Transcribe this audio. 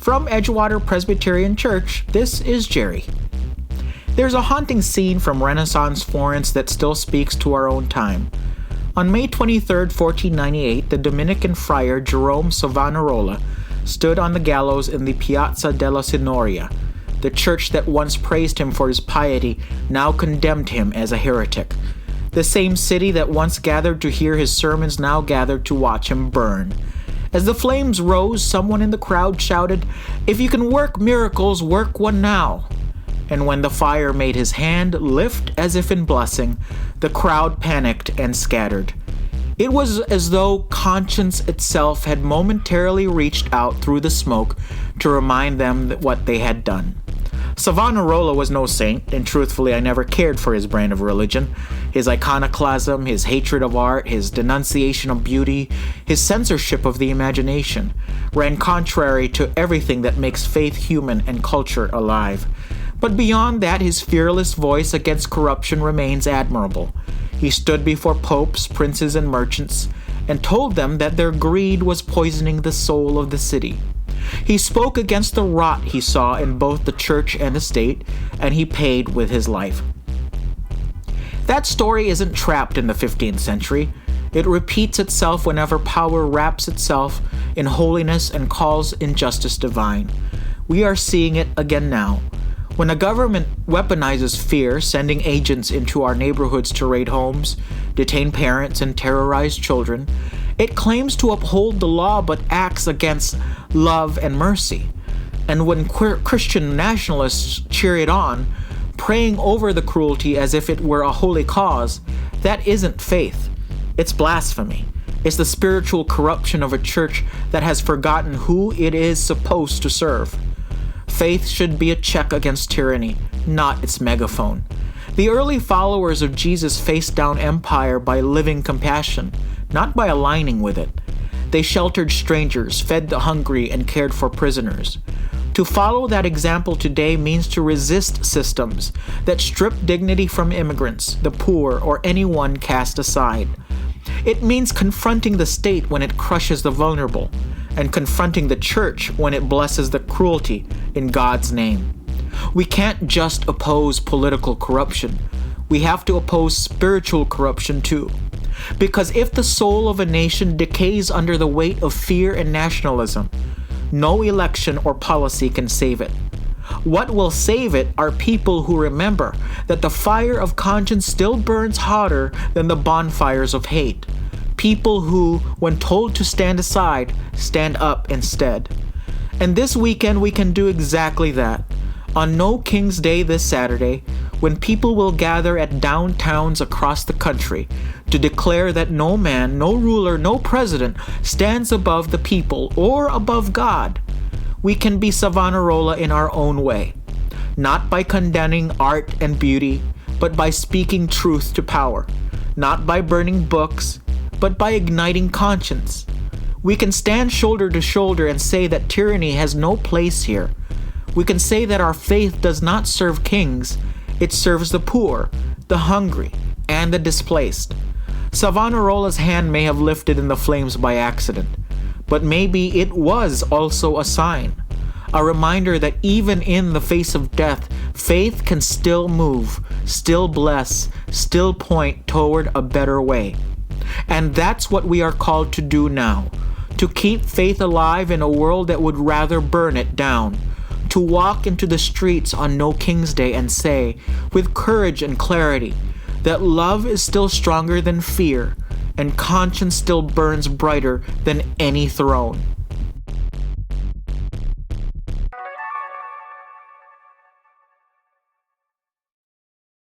From Edgewater Presbyterian Church, this is Jerry. There's a haunting scene from Renaissance Florence that still speaks to our own time. On May 23, 1498, the Dominican friar Girolamo Savonarola stood on the gallows in the Piazza della Signoria. The church that once praised him for his piety now condemned him as a heretic. The same city that once gathered to hear his sermons now gathered to watch him burn. As the flames rose, someone in the crowd shouted, "If you can work miracles, work one now." And when the fire made his hand lift as if in blessing, the crowd panicked and scattered. It was as though conscience itself had momentarily reached out through the smoke to remind them that what they had done. Savonarola was no saint, and truthfully I never cared for his brand of religion. His iconoclasm, his hatred of art, his denunciation of beauty, his censorship of the imagination, ran contrary to everything that makes faith human and culture alive. But beyond that, his fearless voice against corruption remains admirable. He stood before popes, princes, and merchants, and told them that their greed was poisoning the soul of the city. He spoke against the rot he saw in both the church and the state, and he paid with his life. That story isn't trapped in the 15th century. It repeats itself whenever power wraps itself in holiness and calls injustice divine. We are seeing it again now. When a government weaponizes fear, sending agents into our neighborhoods to raid homes, detain parents, and terrorize children, it claims to uphold the law but acts against love and mercy. And when Christian nationalists cheer it on, praying over the cruelty as if it were a holy cause, that isn't faith. It's blasphemy. It's the spiritual corruption of a church that has forgotten who it is supposed to serve. Faith should be a check against tyranny, not its megaphone. The early followers of Jesus faced down empire by living compassion, not by aligning with it. They sheltered strangers, fed the hungry, and cared for prisoners. To follow that example today means to resist systems that strip dignity from immigrants, the poor, or anyone cast aside. It means confronting the state when it crushes the vulnerable, and confronting the church when it blesses the cruelty in God's name. We can't just oppose political corruption. We have to oppose spiritual corruption too. Because if the soul of a nation decays under the weight of fear and nationalism, no election or policy can save it. What will save it are people who remember that the fire of conscience still burns hotter than the bonfires of hate. People who, when told to stand aside, stand up instead. And this weekend we can do exactly that. On No King's Day this Saturday, when people will gather at downtowns across the country to declare that no man, no ruler, no president stands above the people or above God, we can be Savonarola in our own way. Not by condemning art and beauty, but by speaking truth to power. Not by burning books, but by igniting conscience. We can stand shoulder to shoulder and say that tyranny has no place here. We can say that our faith does not serve kings, it serves the poor, the hungry, and the displaced. Savonarola's hand may have lifted in the flames by accident, but maybe it was also a sign, a reminder that even in the face of death, faith can still move, still bless, still point toward a better way. And that's what we are called to do now, to keep faith alive in a world that would rather burn it down, to walk into the streets on No King's Day and say, with courage and clarity, that love is still stronger than fear, and conscience still burns brighter than any throne.